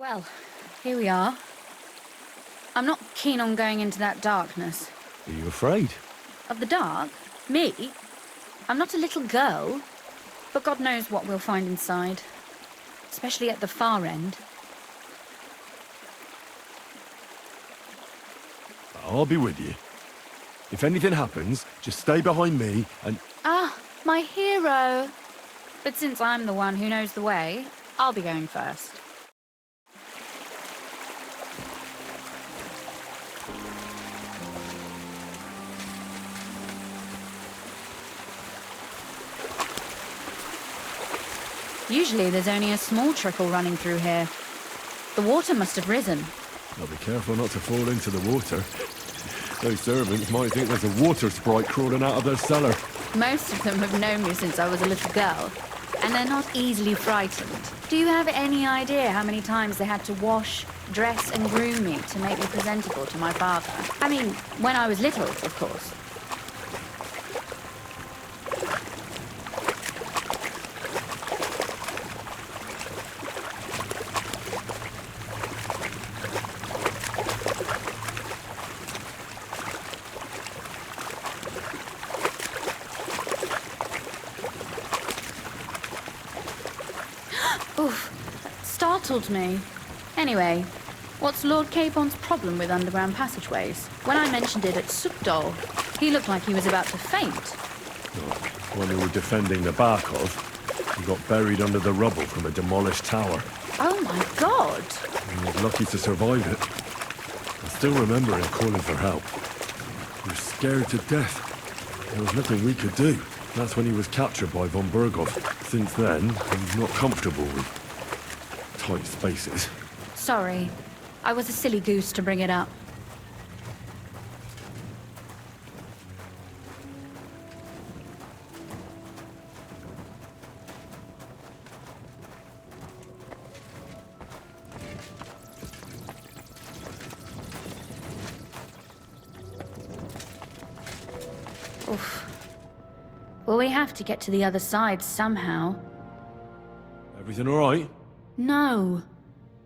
Well, here we are. I'm not keen on going into that darkness. Are you afraid? Of the dark? Me? I'm not a little girl. But God knows what we'll find inside. Especially at the far end. I'll be with you. If anything happens, just stay behind me and... Ah, my hero! But since I'm the one who knows the way, I'll be going first. Usually there's only a small trickle running through here. The water must have risen. I'll be careful not to fall into the water. Those servants might think there's a water sprite crawling out of their cellar. Most of them have known me since I was a little girl, and they're not easily frightened. Do you have any idea how many times they had to wash, dress and groom me to make me presentable to my father? I mean, when I was little, of course. Oof, that startled me. Anyway, what's Lord Capon's problem with underground passageways? When I mentioned it at Sukdol, he looked like he was about to faint. When we were defending the Barkov, he got buried under the rubble from a demolished tower. Oh my God! He was lucky to survive it. I still remember him calling for help. He was scared to death. There was nothing we could do. That's when he was captured by von Berghoff. Since then, he's not comfortable with tight spaces. Sorry. I was a silly goose to bring it up. Oof. Well, we have to get to the other side somehow. Everything all right? No.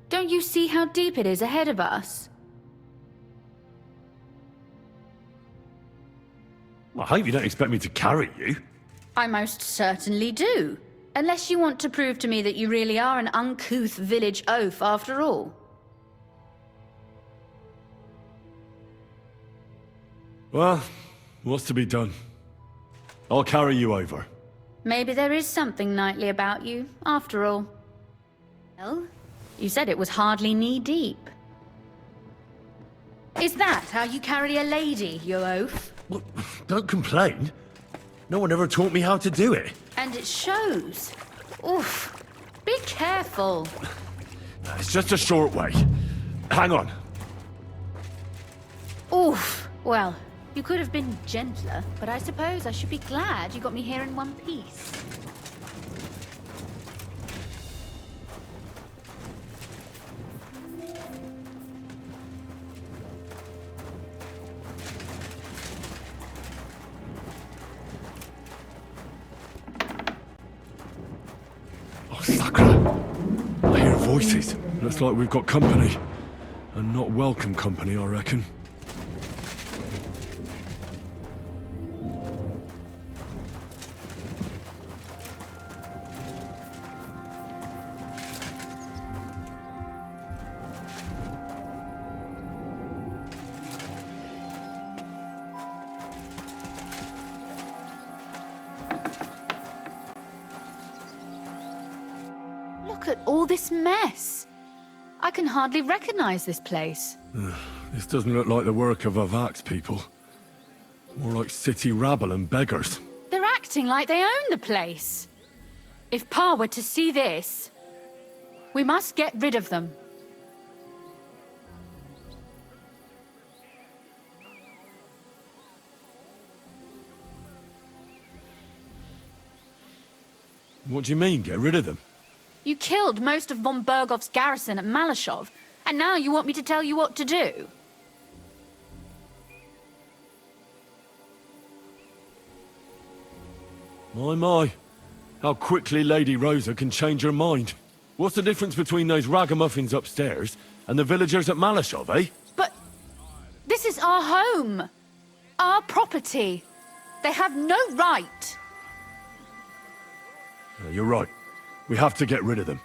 Don't you see how deep it is ahead of us? I hope you don't expect me to carry you. I most certainly do. Unless you want to prove to me that you really are an uncouth village oaf after all. Well, what's to be done? I'll carry you over. Maybe there is something knightly about you, after all. Well, you said it was hardly knee-deep. Is that how you carry a lady, you oaf? Well, don't complain. No one ever taught me how to do it. And it shows. Oof. Be careful. It's just a short way. Hang on. Oof. Well, you could have been gentler, but I suppose I should be glad you got me here in one piece. Oh, Sakura! I hear voices. Looks like we've got company. And not welcome company, I reckon. Look at all this mess. I can hardly recognize this place. This doesn't look like the work of Avak's people. More like city rabble and beggars. They're acting like they own the place. If Pa were to see this, we must get rid of them. What do you mean, get rid of them? You killed most of von Berghoff's garrison at Malashov, and now you want me to tell you what to do? My. How quickly Lady Rosa can change her mind. What's the difference between those ragamuffins upstairs and the villagers at Malashov, eh? But this is our home. Our property. They have no right. You're right. We have to get rid of them.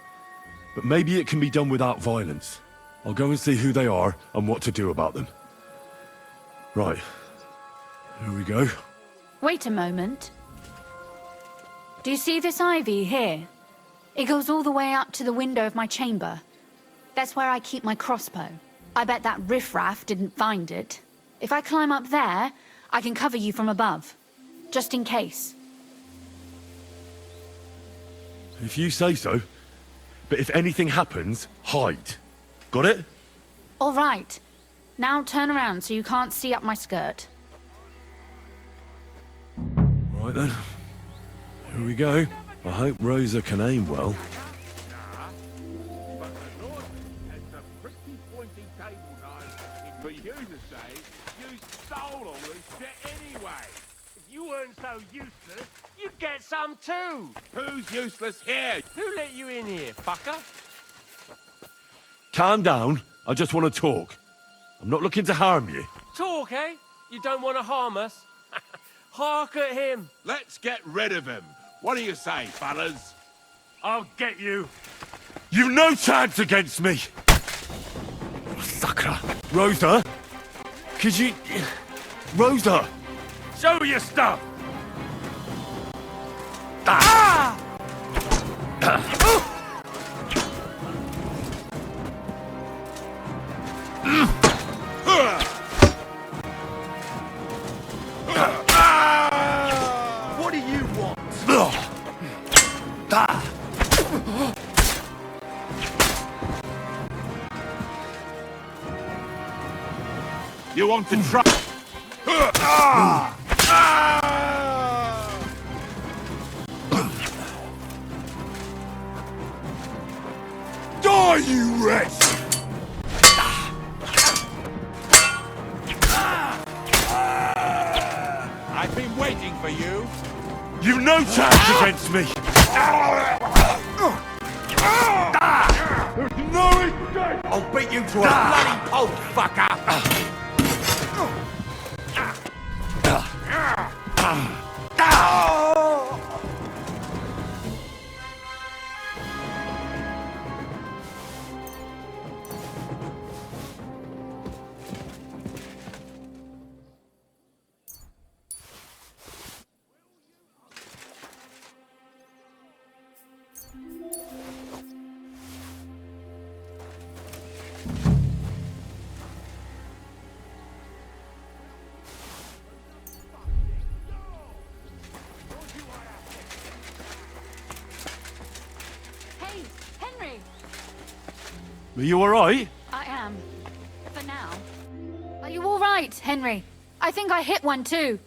But maybe it can be done without violence. I'll go and see who they are and what to do about them. Right. Here we go. Wait a moment. Do you see this ivy here? It goes all the way up to the window of my chamber. That's where I keep my crossbow. I bet that riffraff didn't find it. If I climb up there, I can cover you from above. Just in case. If you say so. But if anything happens, hide. Got it? All right. Now turn around so you can't see up my skirt. Right then. Here we go. I hope Rosa can aim well. But you to say you stole all this shit anyway. If you weren't so useless, you'd get some too. Who's useless here? Who let you in here, fucker? Calm down. I just want to talk. I'm not looking to harm you. Talk, eh? You don't want to harm us? Hark at him. Let's get rid of him. What do you say, fellas? I'll get you. You've no chance against me! Sucker! Rosa? Could you... Rosa! Show your stuff. Ah! What do you want? You want to try? Die, you wretch! I've been waiting for you. You've no chance against me! There's no escape! I'll beat you to a bloody pulp, fucker! Hey, Henry! Are you alright? I am. For now. Are you all right, Henry? I think I hit one too.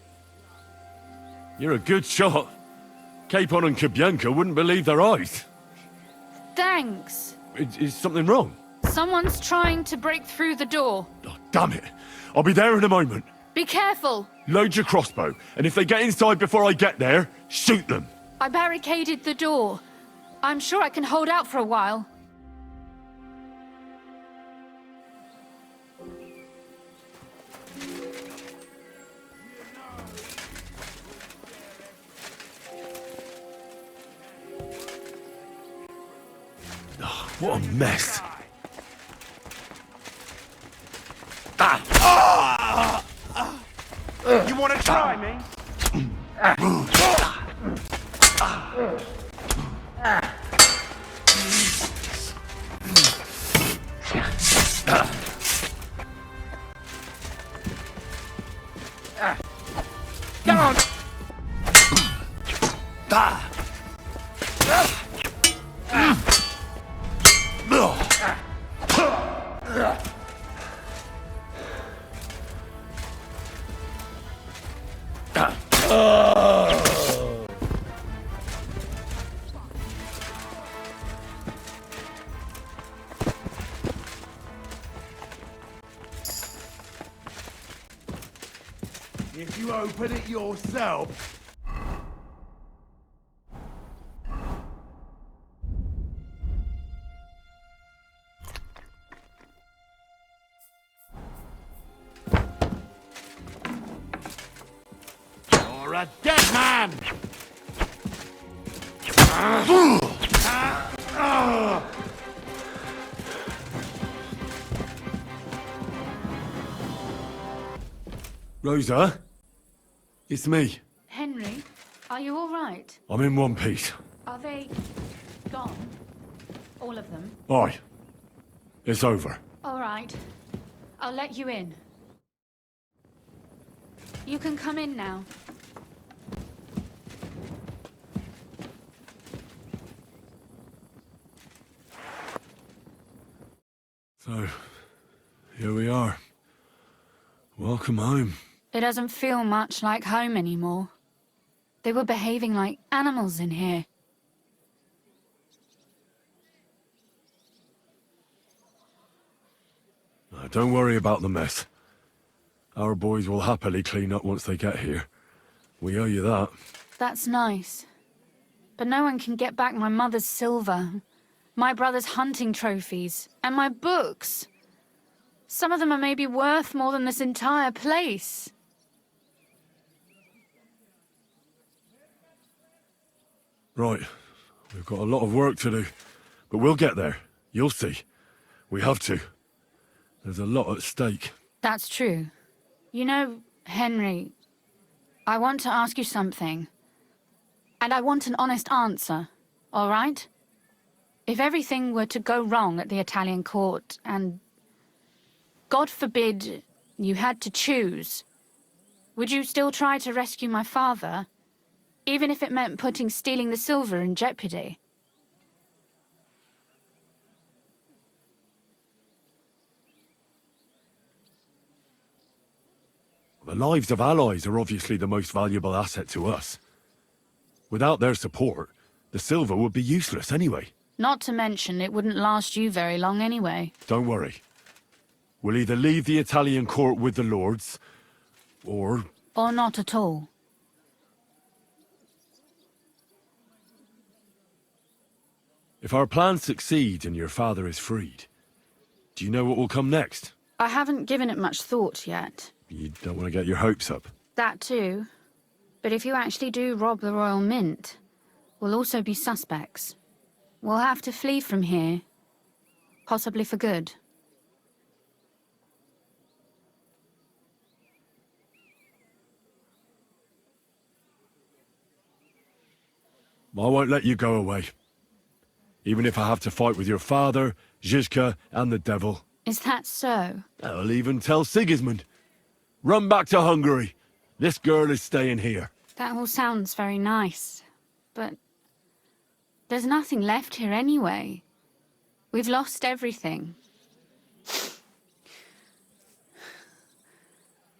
You're a good shot. Capon and Kabianka wouldn't believe their eyes. Thanks. Is something wrong? Someone's trying to break through the door. Oh, damn it. I'll be there in a moment. Be careful. Load your crossbow, and if they get inside before I get there, shoot them. I barricaded the door. I'm sure I can hold out for a while. What a mess. You want to try me? Come on. If you open it yourself... You're a dead man! Rosa? It's me. Henry, are you all right? I'm in one piece. Are they gone? All of them? Aye. It's over. All right. I'll let you in. You can come in now. So, here we are. Welcome home. It doesn't feel much like home anymore. They were behaving like animals in here. Now, don't worry about the mess. Our boys will happily clean up once they get here. We owe you that. That's nice. But no one can get back my mother's silver, my brother's hunting trophies, and my books. Some of them are maybe worth more than this entire place. Right. We've got a lot of work to do. But we'll get there. You'll see. We have to. There's a lot at stake. That's true. You know, Henry, I want to ask you something. And I want an honest answer, all right? If everything were to go wrong at the Italian court and, God forbid, you had to choose, would you still try to rescue my father, even if it meant putting stealing the silver in jeopardy? The lives of allies are obviously the most valuable asset to us. Without their support, the silver would be useless anyway. Not to mention, it wouldn't last you very long anyway. Don't worry. We'll either leave the Italian court with the lords, or... Or not at all. If our plan succeeds and your father is freed, do you know what will come next? I haven't given it much thought yet. You don't want to get your hopes up. That too. But if you actually do rob the Royal Mint, we'll also be suspects. We'll have to flee from here. Possibly for good. I won't let you go away. Even if I have to fight with your father, Zizka, and the devil. Is that so? I'll even tell Sigismund. Run back to Hungary. This girl is staying here. That all sounds very nice. But there's nothing left here anyway. We've lost everything.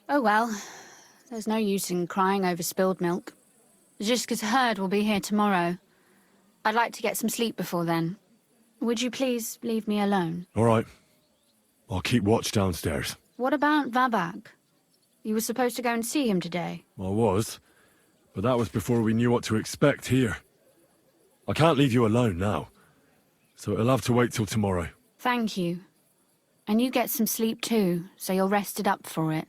Oh well. There's no use in crying over spilled milk. Zizka's herd will be here tomorrow. I'd like to get some sleep before then. Would you please leave me alone? All right. I'll keep watch downstairs. What about Vabak? You were supposed to go and see him today. I was, but that was before we knew what to expect here. I can't leave you alone now, so it'll have to wait till tomorrow. Thank you. And you get some sleep too, so you're rested up for it.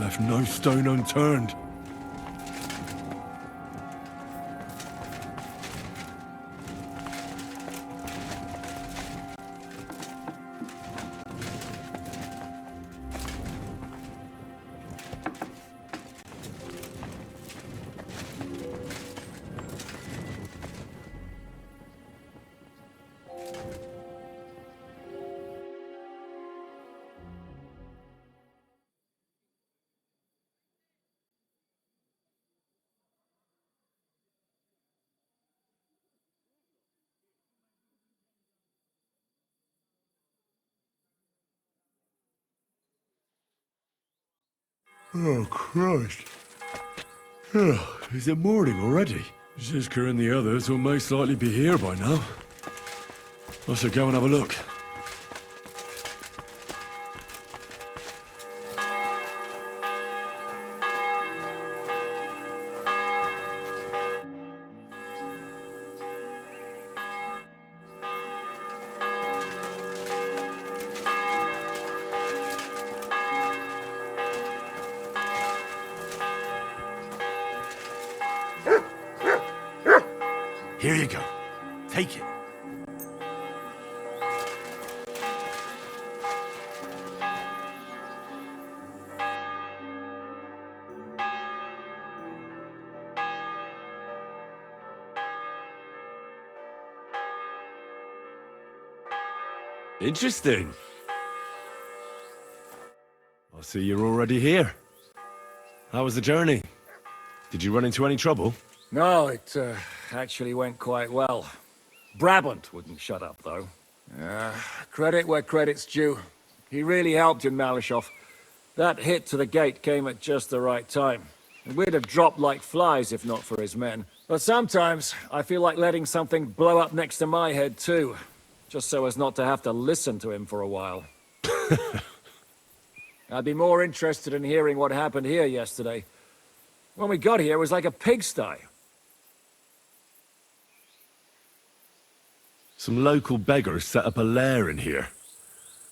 left no stone unturned. Oh, Christ. Oh, is it morning already? Zizka and the others will most likely be here by now. I should go and have a look. Here you go. Take it. Interesting. I see you're already here. How was the journey? Did you run into any trouble? No, it actually went quite well. Brabant wouldn't shut up, though. Credit where credit's due. He really helped in Malishov. That hit to the gate came at just the right time. And we'd have dropped like flies if not for his men. But sometimes, I feel like letting something blow up next to my head, too. Just so as not to have to listen to him for a while. I'd be more interested in hearing what happened here yesterday. When we got here, it was like a pigsty. Some local beggars set up a lair in here.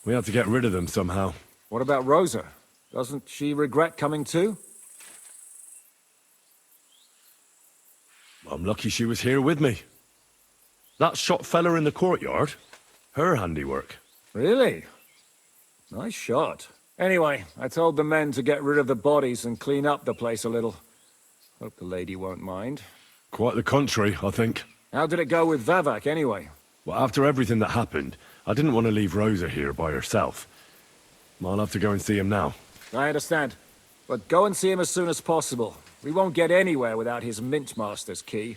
We had to get rid of them somehow. What about Rosa? Doesn't she regret coming too? I'm lucky she was here with me. That shot fella in the courtyard, her handiwork. Really? Nice shot. Anyway, I told the men to get rid of the bodies and clean up the place a little. Hope the lady won't mind. Quite the contrary, I think. How did it go with Vavak, anyway? Well, after everything that happened, I didn't want to leave Rosa here by herself. I'll have to go and see him now. I understand. But go and see him as soon as possible. We won't get anywhere without his Mint Master's key.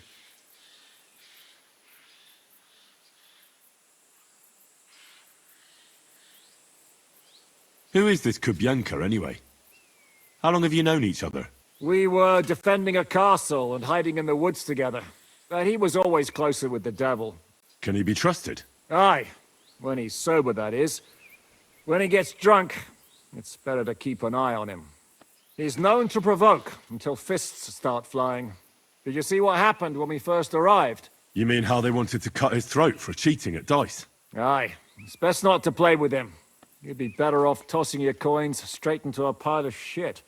Who is this Kubyanka, anyway? How long have you known each other? We were defending a castle and hiding in the woods together. But he was always closer with the devil. Can he be trusted? Aye. When he's sober, that is. When he gets drunk, it's better to keep an eye on him. He's known to provoke until fists start flying. Did you see what happened when we first arrived? You mean how they wanted to cut his throat for cheating at dice? Aye. It's best not to play with him. You'd be better off tossing your coins straight into a pile of shit.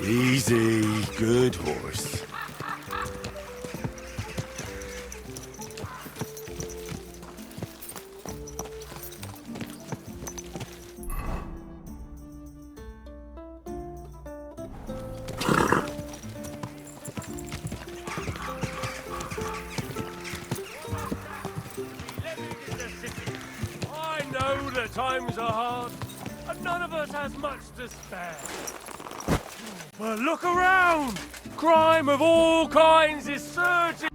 Easy, good horse. I know that times are hard, and but none of us has much to spare. But look around! Crime of all kinds is surging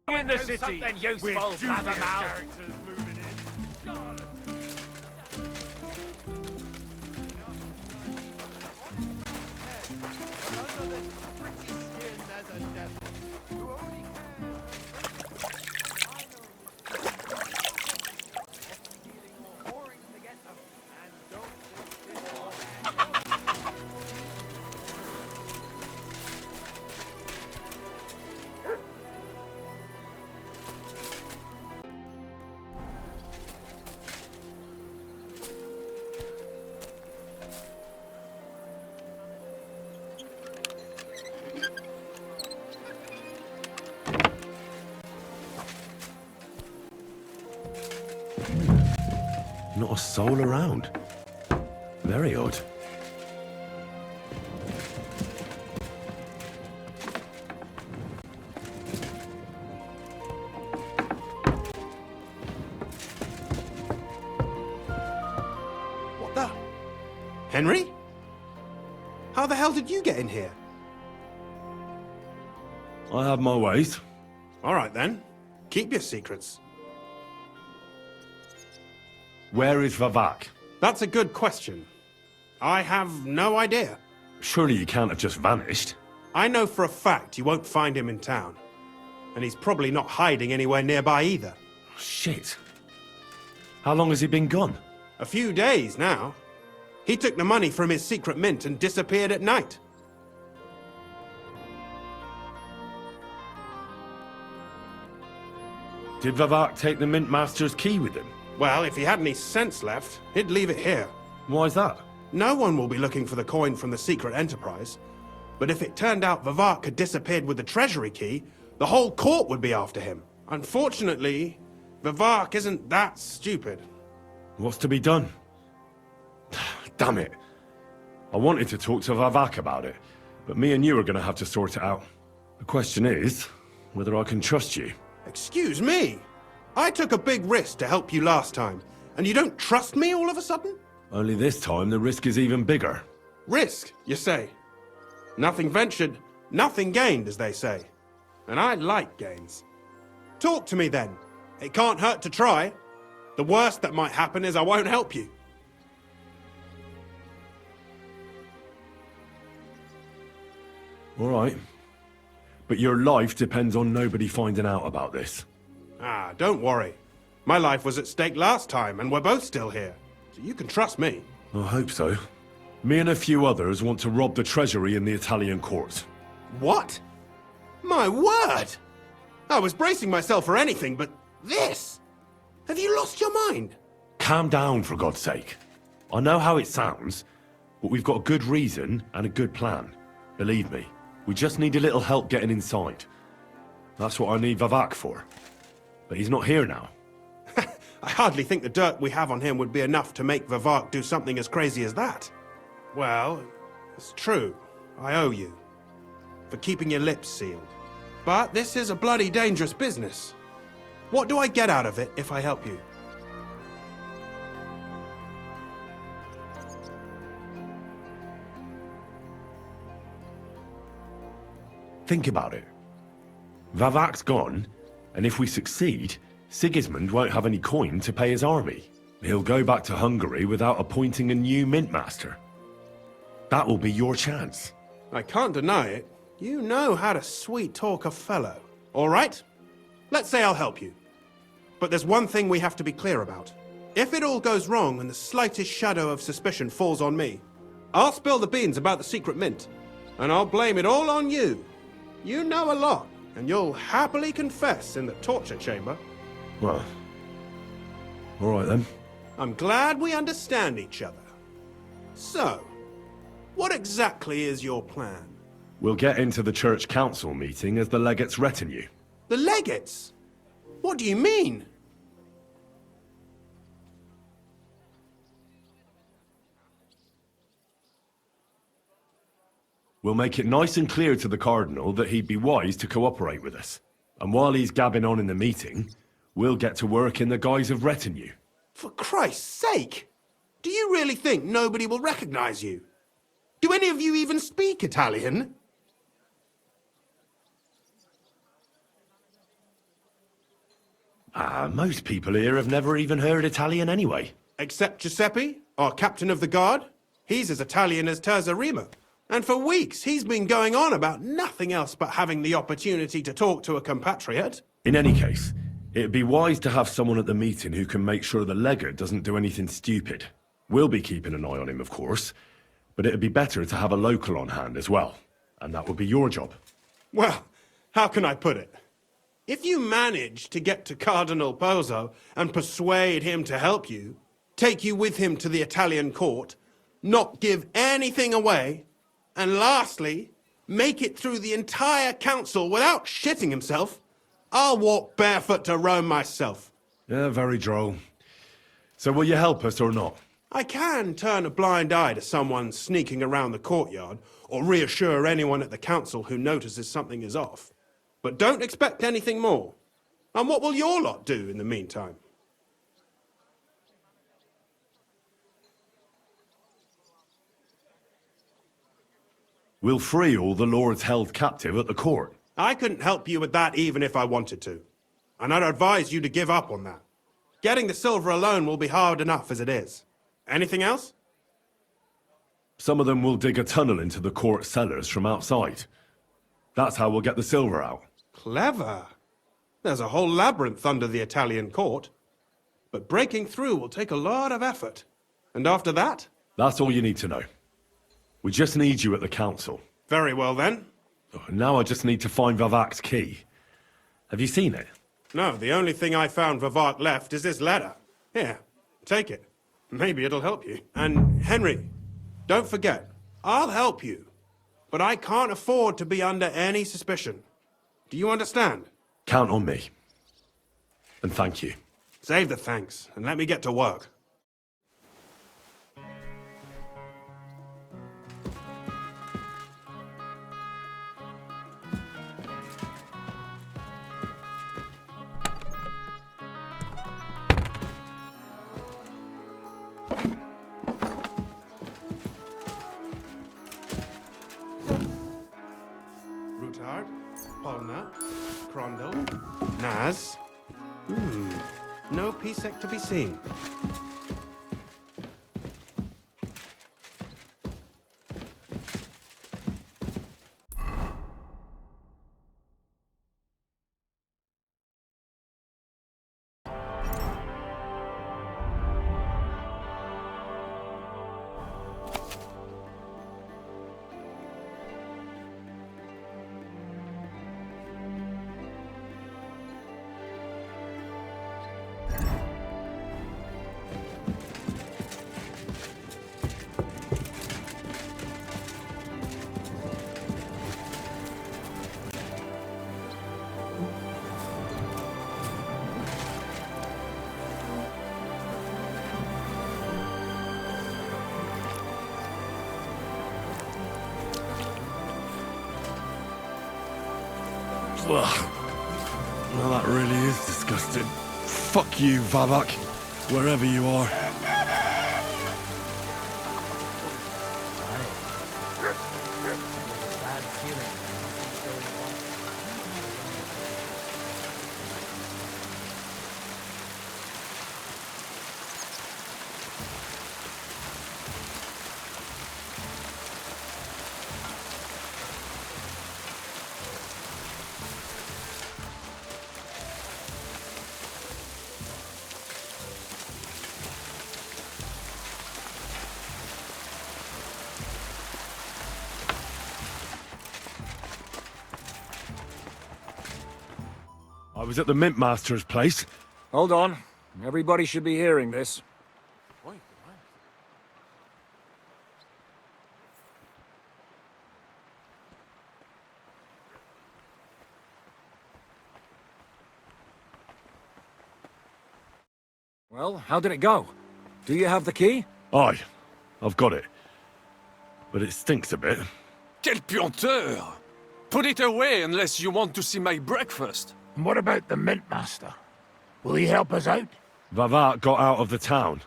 in the city. Something useful, with junior Blabbermouth. characters moving in. God. Not a soul around. Very odd. What the? Henry? How the hell did you get in here? I have my ways. All right then. Keep your secrets. Where is Vavak? That's a good question. I have no idea. Surely you can't have just vanished. I know for a fact you won't find him in town. And he's probably not hiding anywhere nearby either. Shit. How long has he been gone? A few days now. He took the money from his secret mint and disappeared at night. Did Vavak take the Mint Master's key with him? Well, if he had any sense left, he'd leave it here. Why's that? No one will be looking for the coin from the secret enterprise. But if it turned out Vavak had disappeared with the treasury key, the whole court would be after him. Unfortunately, Vavak isn't that stupid. What's to be done? Damn it. I wanted to talk to Vavak about it, but me and you are going to have to sort it out. The question is, whether I can trust you. Excuse me? I took a big risk to help you last time, and you don't trust me all of a sudden? Only this time the risk is even bigger. Risk, you say? Nothing ventured, nothing gained, as they say. And I like gains. Talk to me then. It can't hurt to try. The worst that might happen is I won't help you. All right. But your life depends on nobody finding out about this. Ah, don't worry. My life was at stake last time, and we're both still here. So you can trust me. I hope so. Me and a few others want to rob the treasury in the Italian courts. What? My word! I was bracing myself for anything, but this? Have you lost your mind? Calm down, for God's sake. I know how it sounds, but we've got a good reason and a good plan. Believe me, we just need a little help getting inside. That's what I need Vavak for. But he's not here now. I hardly think the dirt we have on him would be enough to make Vavak do something as crazy as that. Well, it's true. I owe you. For keeping your lips sealed. But this is a bloody dangerous business. What do I get out of it if I help you? Think about it. Vavak's gone, and if we succeed, Sigismund won't have any coin to pay his army. He'll go back to Hungary without appointing a new mint master. That will be your chance. I can't deny it. You know how to sweet-talk a fellow. All right? Let's say I'll help you. But there's one thing we have to be clear about. If it all goes wrong and the slightest shadow of suspicion falls on me, I'll spill the beans about the secret mint, and I'll blame it all on you. You know a lot, and you'll happily confess in the torture chamber. Well, all right then. I'm glad we understand each other. So, what exactly is your plan? We'll get into the church council meeting as the legate's retinue. The legates? What do you mean? We'll make it nice and clear to the Cardinal that he'd be wise to cooperate with us. And while he's gabbing on in the meeting, We'll get to work in the guise of retinue. For Christ's sake! Do you really think nobody will recognize you? Do any of you even speak Italian? Most people here have never even heard Italian anyway. Except Giuseppe, our captain of the guard. He's as Italian as treasurery. And for weeks, he's been going on about nothing else but having the opportunity to talk to a compatriot. In any case, it'd be wise to have someone at the meeting who can make sure the legate doesn't do anything stupid. We'll be keeping an eye on him, of course, but it'd be better to have a local on hand as well. And that would be your job. Well, how can I put it? If you manage to get to Cardinal Pozzo and persuade him to help you, take you with him to the Italian court, not give anything away, and lastly, make it through the entire council without shitting himself, I'll walk barefoot to Rome myself. Yeah, very droll. So will you help us or not? I can turn a blind eye to someone sneaking around the courtyard, or reassure anyone at the council who notices something is off. But don't expect anything more. And what will your lot do in the meantime? We'll free all the lords held captive at the court. I couldn't help you with that even if I wanted to. And I'd advise you to give up on that. Getting the silver alone will be hard enough as it is. Anything else? Some of them will dig a tunnel into the court cellars from outside. That's how we'll get the silver out. Clever. There's a whole labyrinth under the Italian court. But breaking through will take a lot of effort. And after that? That's all you need to know. We just need you at the council. Very well then. Now I just need to find Vavak's key. Have you seen it? No, the only thing I found Vavak left is this letter. Here, take it. Maybe it'll help you. And Henry, don't forget, I'll help you. But I can't afford to be under any suspicion. Do you understand? Count on me. And thank you. Save the thanks, and let me get to work. Rutard, Polna, Crondel, Naz. No Pisek to be seen. Ugh. Well, that really is disgusting. Fuck you, Vavak, wherever you are. I was at the Mint Master's place. Hold on. Everybody should be hearing this. Well, how did it go? Do you have the key? Aye, I've got it. But it stinks a bit. Quel puanteur! Put it away unless you want to see my breakfast. And what about the Mint Master? Will he help us out? Vavat got out of the town.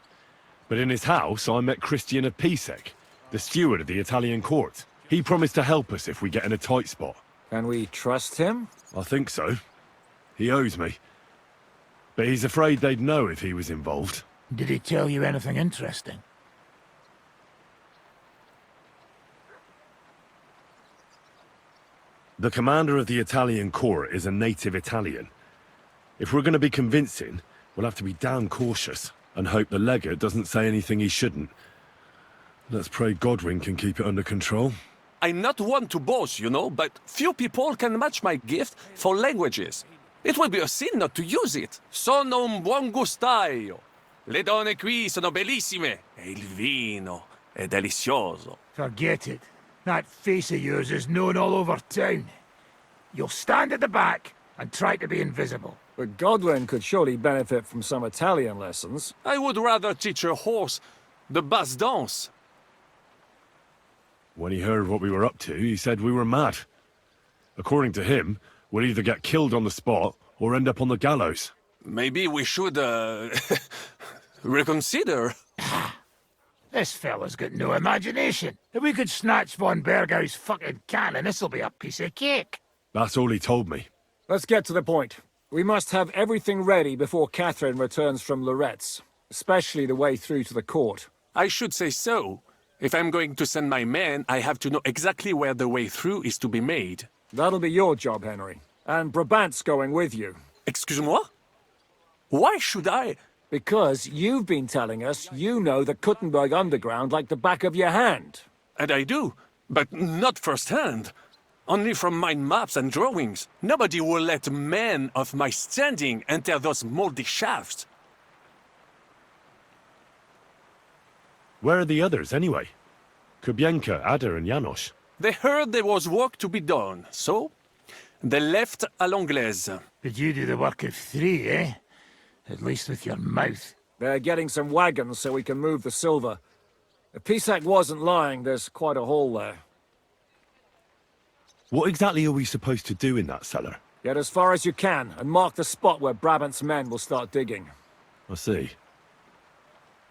But in his house, I met Christian of Pisek, the steward of the Italian court. He promised to help us if we get in a tight spot. Can we trust him? I think so. He owes me. But he's afraid they'd know if he was involved. Did he tell you anything interesting? The commander of the Italian court is a native Italian. If we're going to be convincing, we'll have to be damn cautious and hope the legate doesn't say anything he shouldn't. Let's pray Godwin can keep it under control. I'm not one to boast, you know, but few people can match my gift for languages. It would be a sin not to use it. Sono un buon gustaio. Le donne qui sono bellissime. E il vino è delizioso. Forget it. That face of yours is known all over town. You'll stand at the back and try to be invisible. But Godwin could surely benefit from some Italian lessons. I would rather teach a horse the basse danse. When he heard what we were up to, he said we were mad. According to him, we'll either get killed on the spot or end up on the gallows. Maybe we should, reconsider. This fella's got no imagination. If we could snatch von Bergau's fucking cannon, this'll be a piece of cake. That's all he told me. Let's get to the point. We must have everything ready before Catherine returns from Loretz, especially the way through to the court. I should say so. If I'm going to send my men, I have to know exactly where the way through is to be made. That'll be your job, Henry. And Brabant's going with you. Excuse-moi? Why should I? Because you've been telling us you know the Kuttenberg underground like the back of your hand. And I do, but not firsthand. Only from mind maps and drawings. Nobody will let men of my standing enter those moldy shafts. Where are the others, anyway? Kubienka, Ada, and Janos. They heard there was work to be done, so they left à l'anglaise. But you do the work of 3, eh? At least with your mouth. They're getting some wagons so we can move the silver. If Pisak wasn't lying, there's quite a hole there. What exactly are we supposed to do in that cellar? Get as far as you can, and mark the spot where Brabant's men will start digging. I see.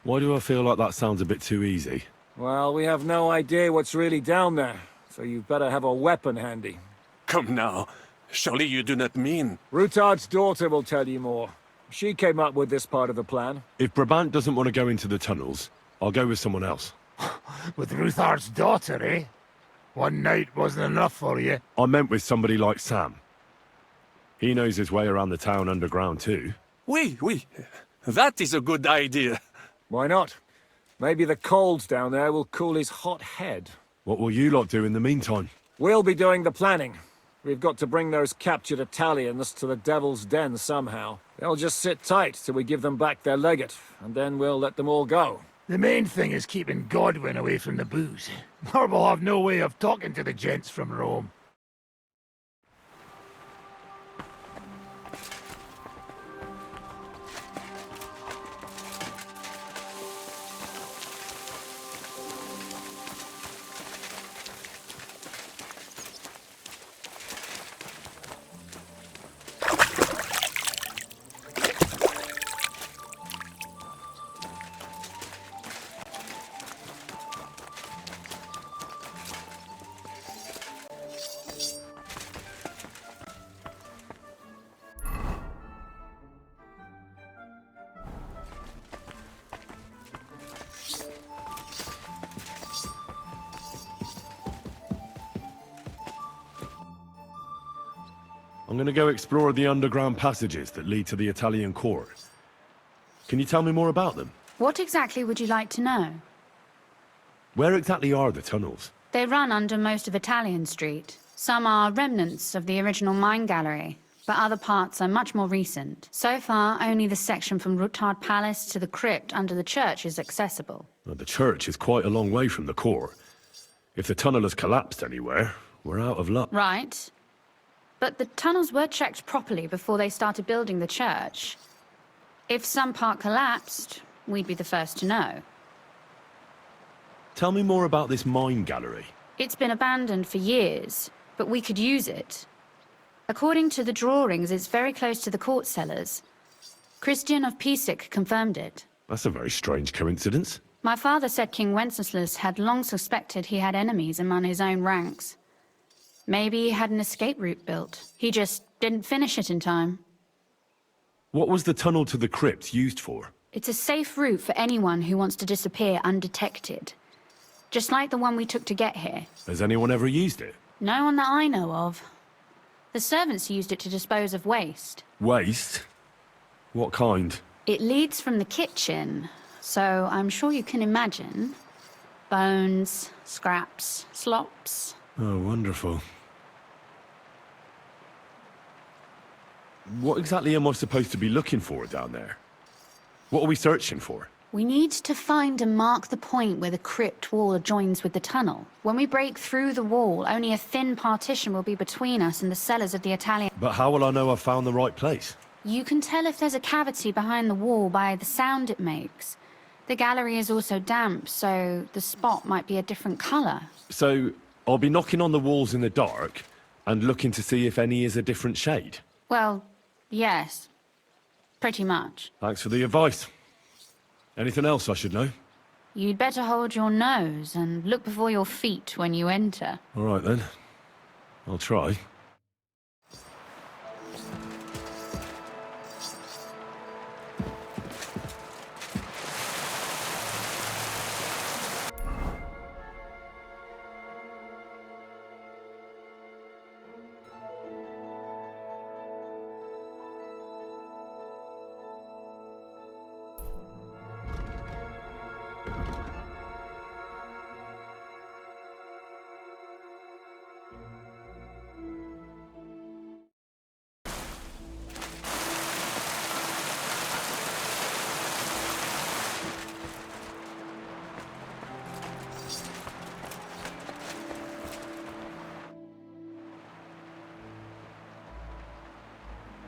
Why do I feel like that sounds a bit too easy? Well, we have no idea what's really down there, so you better have a weapon handy. Come now. Surely you do not mean... Rutard's daughter will tell you more. She came up with this part of the plan. If Brabant doesn't want to go into the tunnels, I'll go with someone else. With Ruthar's daughter, eh? One night wasn't enough for you. I meant with somebody like Sam. He knows his way around the town underground too. Oui. That is a good idea. Why not? Maybe the cold down there will cool his hot head. What will you lot do in the meantime? We'll be doing the planning. We've got to bring those captured Italians to the Devil's Den somehow. They'll just sit tight till we give them back their legate, and then we'll let them all go. The main thing is keeping Godwin away from the booze. Or we'll have no way of talking to the gents from Rome. I'm gonna go explore the underground passages that lead to the Italian court. Can you tell me more about them? What exactly would you like to know? Where exactly are the tunnels? They run under most of Italian Street. Some are remnants of the original mine gallery, but other parts are much more recent. So far, only the section from Rutard Palace to the crypt under the church is accessible. Well, the church is quite a long way from the court. If the tunnel has collapsed anywhere, we're out of luck. Right. But the tunnels were checked properly before they started building the church. If some part collapsed, we'd be the first to know. Tell me more about this mine gallery. It's been abandoned for years, but we could use it. According to the drawings, it's very close to the court cellars. Christian of Pisek confirmed it. That's a very strange coincidence. My father said King Wenceslas had long suspected he had enemies among his own ranks. Maybe he had an escape route built. He just didn't finish it in time. What was the tunnel to the crypt used for? It's a safe route for anyone who wants to disappear undetected. Just like the one we took to get here. Has anyone ever used it? No one that I know of. The servants used it to dispose of waste. Waste? What kind? It leads from the kitchen, so I'm sure you can imagine. Bones, scraps, slops. Oh, wonderful. What exactly am I supposed to be looking for down there? What are we searching for? We need to find and mark the point where the crypt wall joins with the tunnel. When we break through the wall, only a thin partition will be between us and the cellars of the Italian... But how will I know I've found the right place? You can tell if there's a cavity behind the wall by the sound it makes. The gallery is also damp, so the spot might be a different color. So, I'll be knocking on the walls in the dark and looking to see if any is a different shade? Well, yes. Pretty much. Thanks for the advice. Anything else I should know? You'd better hold your nose and look before your feet when you enter. All right then. I'll try.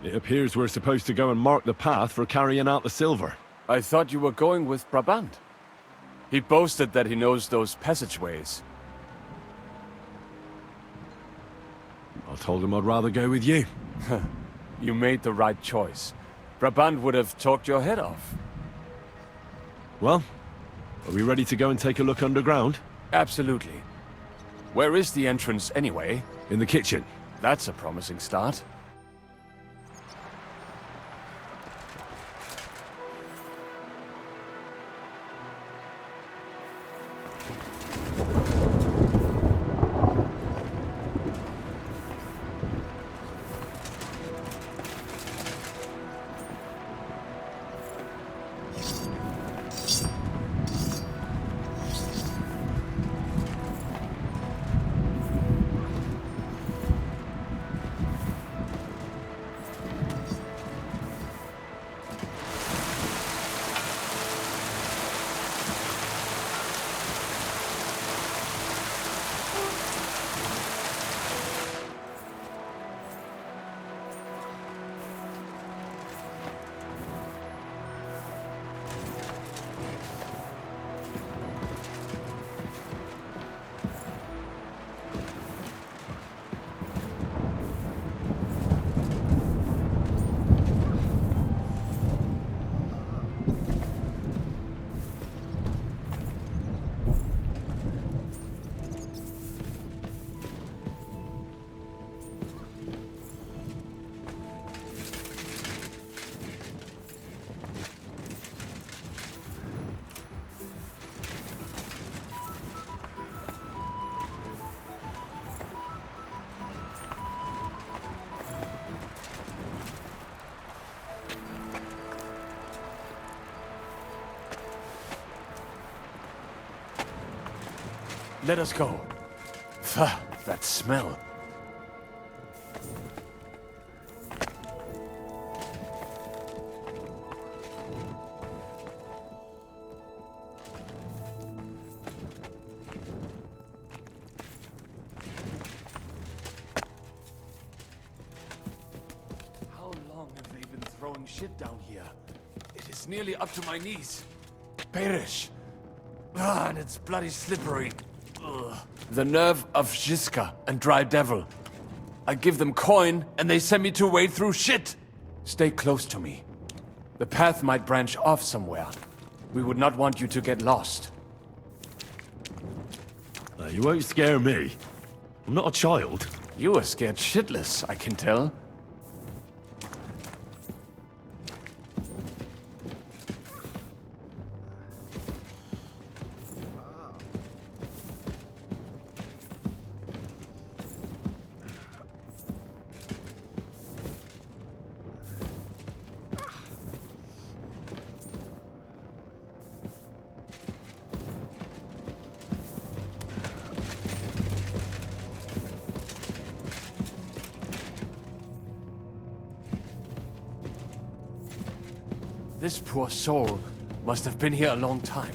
It appears we're supposed to go and mark the path for carrying out the silver. I thought you were going with Brabant. He boasted that he knows those passageways. I told him I'd rather go with you. You made the right choice. Brabant would have talked your head off. Well, are we ready to go and take a look underground? Absolutely. Where is the entrance anyway? In the kitchen. That's a promising start. Let us go. Pah, that smell. How long have they been throwing shit down here? It is nearly up to my knees. Perish. Ah, and it's bloody slippery. Ugh. The nerve of Žižka and Dry Devil. I give them coin, and they send me to wade through shit. Stay close to me. The path might branch off somewhere. We would not want you to get lost. You won't scare me. I'm not a child. You are scared shitless, I can tell. This poor soul must have been here a long time.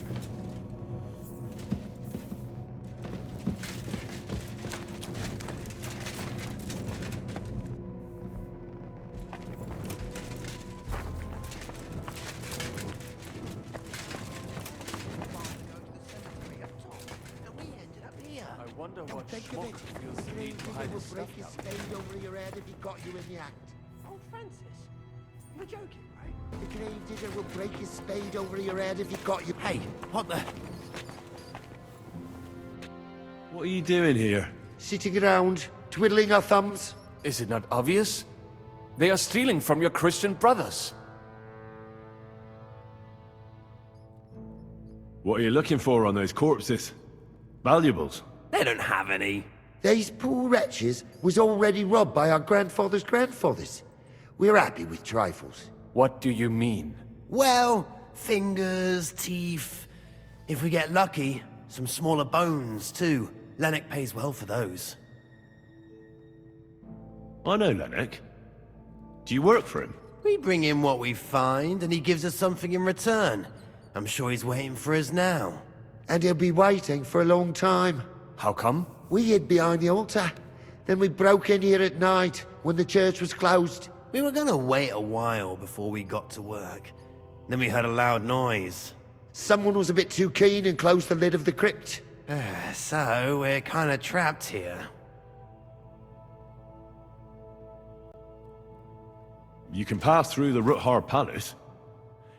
I wonder what smoke feels need behind the stuff break his down spade over your head if he got you in the act. Oh, Francis, you're joking, right? The grave digger will break his spade over your head if he got you. Hey, what the? What are you doing here? Sitting around, twiddling our thumbs. Is it not obvious? They are stealing from your Christian brothers. What are you looking for on those corpses? Valuables? They don't have any. These poor wretches was already robbed by our grandfather's grandfathers. We're happy with trifles. What do you mean? Well, fingers, teeth. If we get lucky, some smaller bones too. Lennox pays well for those. I know Lennox. Do you work for him? We bring in what we find, and he gives us something in return. I'm sure he's waiting for us now. And he'll be waiting for a long time. How come? We hid behind the altar. Then we broke in here at night when the church was closed. We were gonna wait a while before we got to work. Then we heard a loud noise. Someone was a bit too keen and closed the lid of the crypt. So, we're kinda trapped here. You can pass through the Ruthar Palace.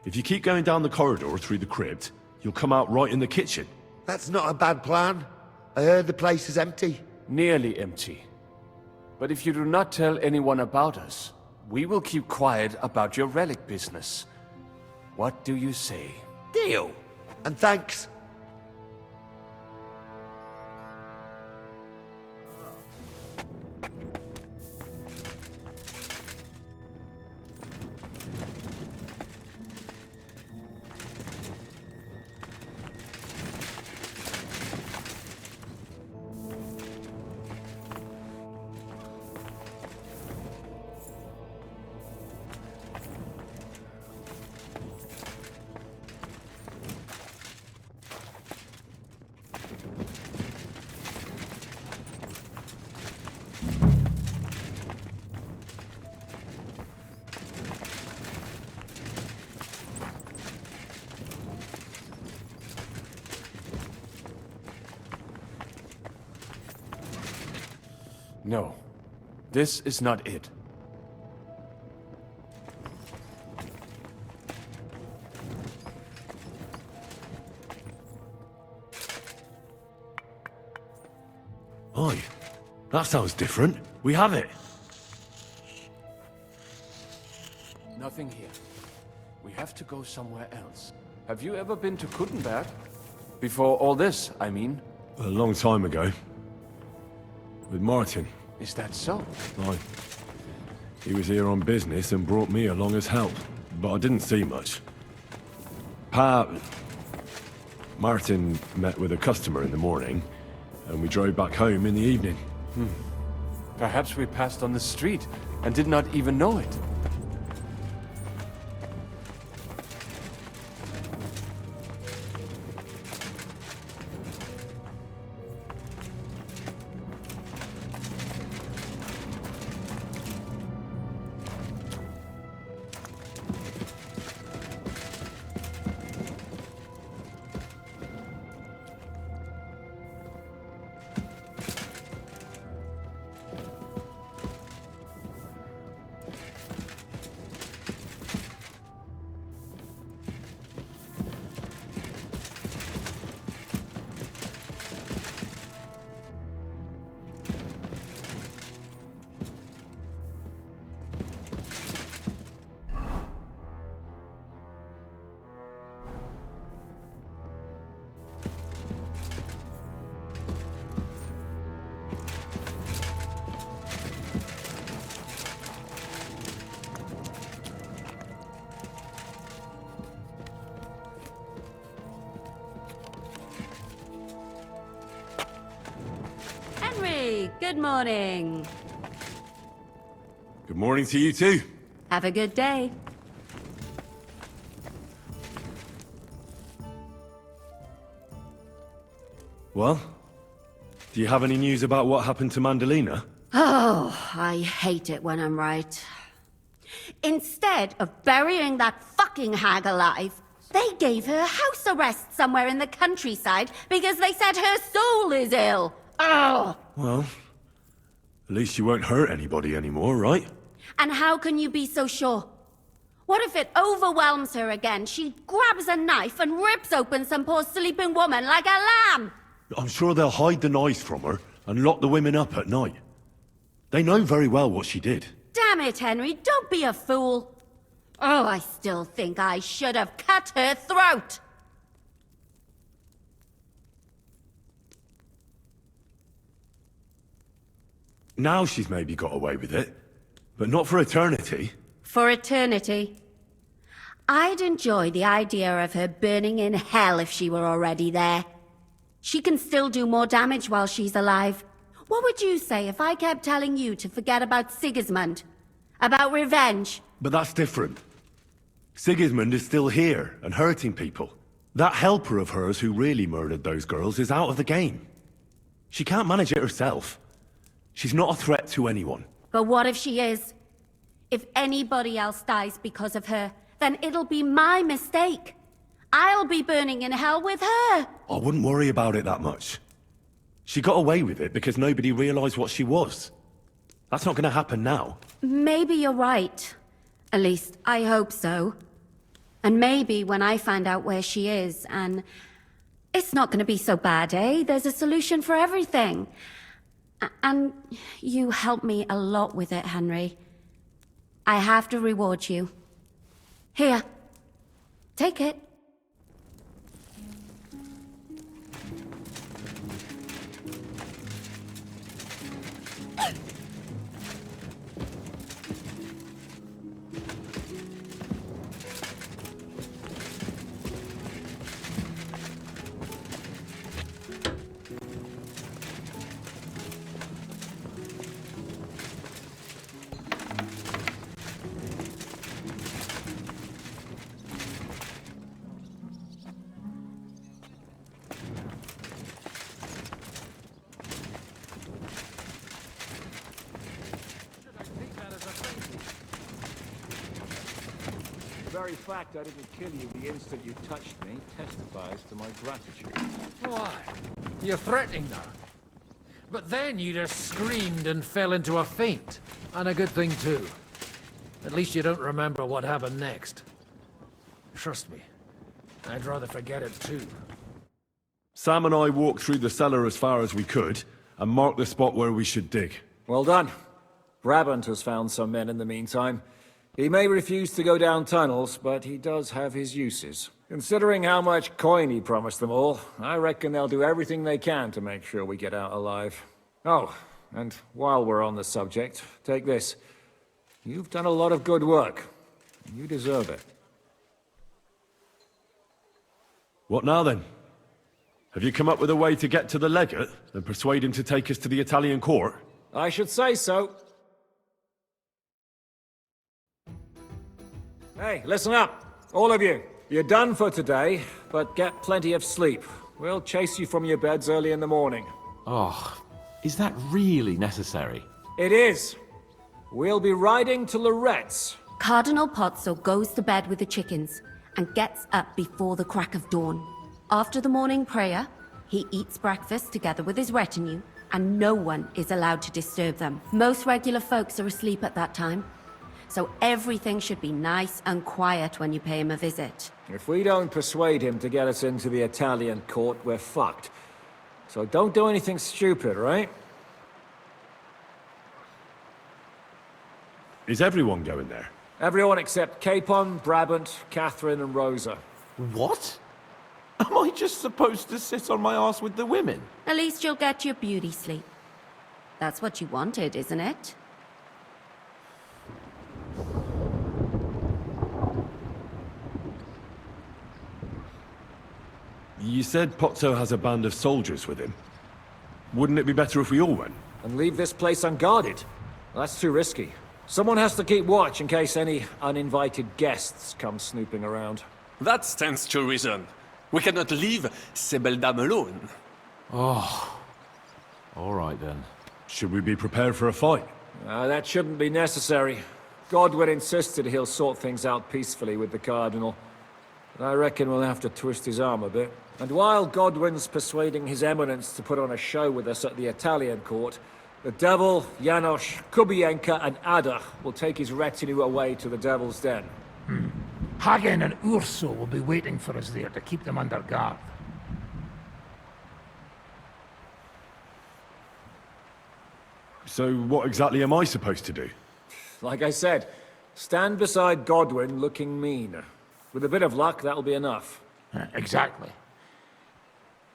If you keep going down the corridor through the crypt, you'll come out right in the kitchen. That's not a bad plan. I heard the place is empty. Nearly empty. But if you do not tell anyone about us, we will keep quiet about your relic business. What do you say? Deal! And thanks. No, this is not it. Oi, that sounds different. We have it. Nothing here. We have to go somewhere else. Have you ever been to Kuttenberg? Before all this, I mean. A long time ago. With Martin. Is that so? Aye. He was here on business and brought me along as help, but I didn't see much. Martin met with a customer in the morning, and we drove back home in the evening. Perhaps we passed on the street and did not even know it. good morning. Good morning to you too. Have a good day. Well, do you have any news about what happened to Mandalina? Oh, I hate it when I'm right. Instead of burying that fucking hag alive, they gave her house arrest somewhere in the countryside because they said her soul is ill. Oh! Well, at least you won't hurt anybody anymore, right? And how can you be so sure? What if it overwhelms her again? She grabs a knife and rips open some poor sleeping woman like a lamb! I'm sure they'll hide the knives from her and lock the women up at night. They know very well what she did. Damn it, Henry, don't be a fool. Oh, I still think I should have cut her throat. Now she's maybe got away with it, but not for eternity. For eternity. I'd enjoy the idea of her burning in hell if she were already there. She can still do more damage while she's alive. What would you say if I kept telling you to forget about Sigismund? About revenge? But that's different. Sigismund is still here and hurting people. That helper of hers who really murdered those girls is out of the game. She can't manage it herself. She's not a threat to anyone. But what if she is? If anybody else dies because of her, then it'll be my mistake. I'll be burning in hell with her. I wouldn't worry about it that much. She got away with it because nobody realized what she was. That's not gonna happen now. Maybe you're right. At least, I hope so. And maybe when I find out where she is, and... It's not gonna be so bad, eh? There's a solution for everything. And you helped me a lot with it, Henry. I have to reward you. Here. Take it. The very fact I didn't kill you the instant you touched me testifies to my gratitude. Why? You're threatening her. But then you just screamed and fell into a faint. And a good thing, too. At least you don't remember what happened next. Trust me, I'd rather forget it, too. Sam and I walked through the cellar as far as we could and marked the spot where we should dig. Well done. Brabant has found some men in the meantime. He may refuse to go down tunnels, but he does have his uses. Considering how much coin he promised them all, I reckon they'll do everything they can to make sure we get out alive. Oh, and while we're on the subject, take this. You've done a lot of good work. You deserve it. What now then? Have you come up with a way to get to the legate and persuade him to take us to the Italian court? I should say so. Hey, listen up, all of you. You're done for today, but get plenty of sleep. We'll chase you from your beds early in the morning. Oh, is that really necessary? It is. We'll be riding to Lorette's. Cardinal Pozzo goes to bed with the chickens and gets up before the crack of dawn. After the morning prayer, he eats breakfast together with his retinue, and no one is allowed to disturb them. Most regular folks are asleep at that time, so everything should be nice and quiet when you pay him a visit. If we don't persuade him to get us into the Italian court, we're fucked. So don't do anything stupid, right? Is everyone going there? Everyone except Capon, Brabant, Catherine, and Rosa. What? Am I just supposed to sit on my ass with the women? At least you'll get your beauty sleep. That's what you wanted, isn't it? You said Pozzo has a band of soldiers with him. Wouldn't it be better if we all went? and leave this place unguarded. That's too risky. Someone has to keep watch in case any uninvited guests come snooping around. That stands to reason. We cannot leave ces belles dames alone. Oh. All right then. Should we be prepared for a fight? That shouldn't be necessary. Godwin insisted he'll sort things out peacefully with the Cardinal. But I reckon we'll have to twist his arm a bit. And while Godwin's persuading His Eminence to put on a show with us at the Italian court, the Devil, Janosch, Kubienka, and Ada will take his retinue away to the Devil's Den. Hagen and Urso will be waiting for us there to keep them under guard. So what exactly am I supposed to do? Like I said, stand beside Godwin looking mean. With a bit of luck, that'll be enough. Exactly.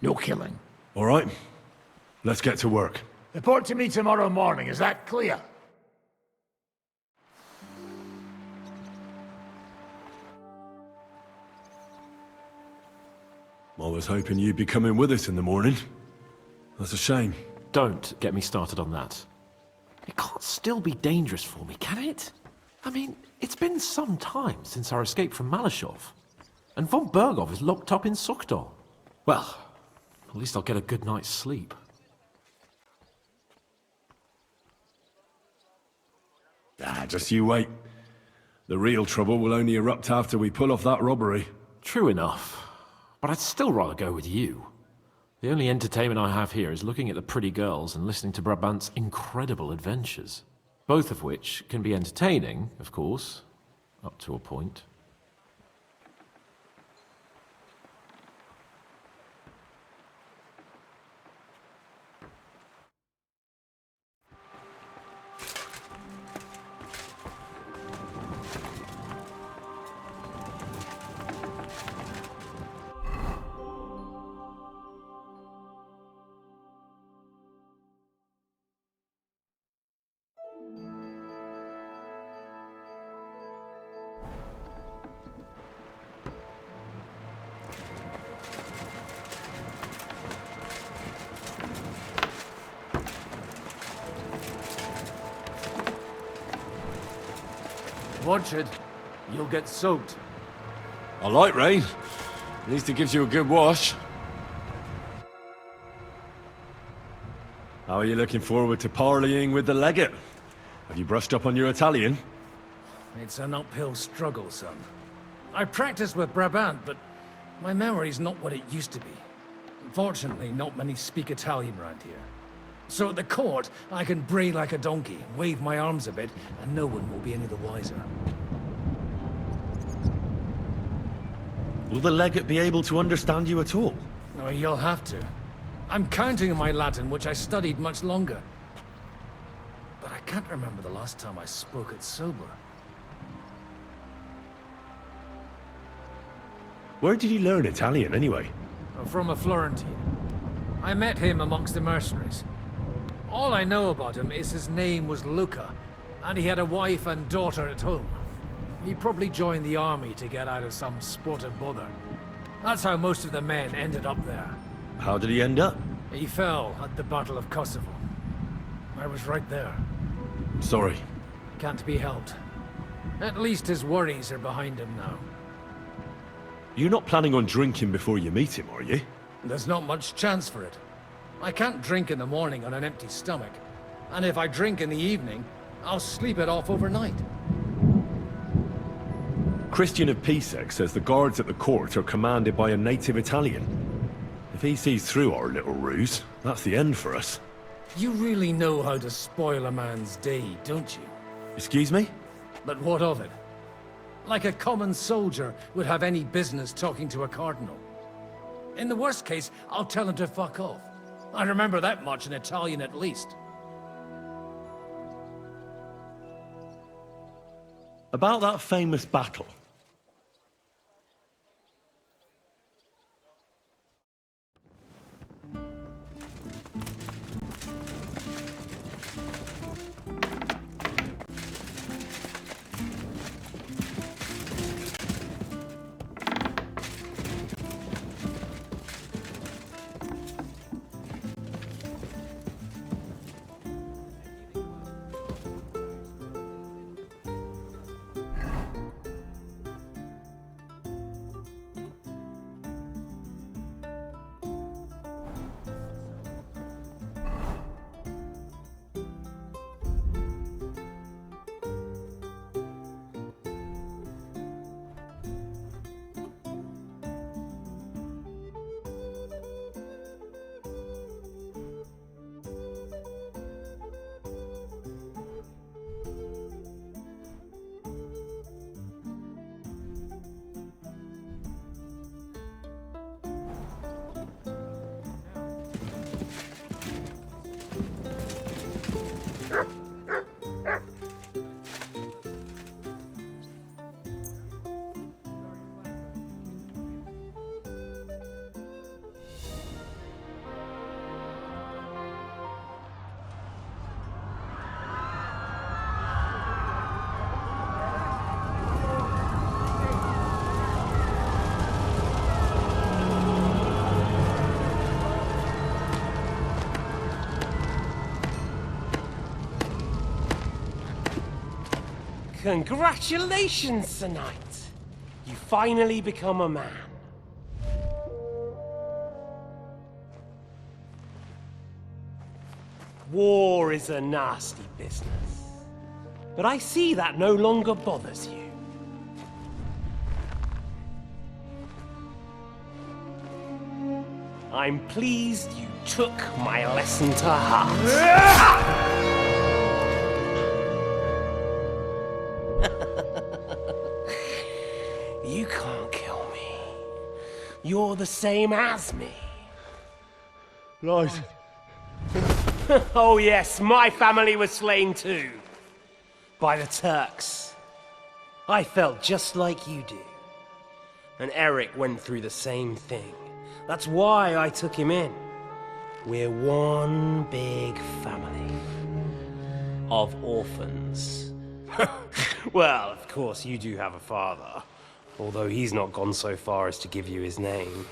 No killing. All right, let's get to work. Report to me tomorrow morning, is that clear? I was hoping you'd be coming with us in the morning. That's a shame. Don't get me started on that. It can't still be dangerous for me, can it? I mean, it's been some time since our escape from Malashov. And von Bergov is locked up in Sukhdol. Well, at least I'll get a good night's sleep. Just you wait. The real trouble will only erupt after we pull off that robbery. True enough. But I'd still rather go with you. The only entertainment I have here is looking at the pretty girls and listening to Brabant's incredible adventures. Both of which can be entertaining, of course, up to a point. Watch it. You'll get soaked. I like rain. At least it gives you a good wash. How are you looking forward to parleying with the legate? Have you brushed up on your Italian? It's an uphill struggle, son. I practiced with Brabant, but my memory's not what it used to be. Unfortunately, not many speak Italian around here. So at the court, I can bray like a donkey, wave my arms a bit, and no one will be any the wiser. Will the legate be able to understand you at all? No, you'll have to. I'm counting on my Latin, which I studied much longer. But I can't remember the last time I spoke it sober. Where did you learn Italian, anyway? From a Florentine. I met him amongst the mercenaries. All I know about him is his name was Luca, and he had a wife and daughter at home. He probably joined the army to get out of some sport of bother. That's how most of the men ended up there. How did he end up? He fell at the Battle of Kosovo. I was right there. Sorry. Can't be helped. At least his worries are behind him now. You're not planning on drinking before you meet him, are you? There's not much chance for it. I can't drink in the morning on an empty stomach. And if I drink in the evening, I'll sleep it off overnight. Christian of Pisek says the guards at the court are commanded by a native Italian. If he sees through our little ruse, that's the end for us. You really know how to spoil a man's day, don't you? Excuse me? But what of it? Like a common soldier would have any business talking to a cardinal. In the worst case, I'll tell him to fuck off. I remember that much in Italian at least. About that famous battle. Congratulations, Sir Knight. You finally become a man. War is a nasty business. But I see that no longer bothers you. I'm pleased you took my lesson to heart. You can't kill me. You're the same as me. Right. Oh yes, my family was slain too. By the Turks. I felt just like you do. And Eric went through the same thing. That's why I took him in. We're one big family. Of orphans. Well, of course you do have a father. Although he's not gone so far as to give you his name.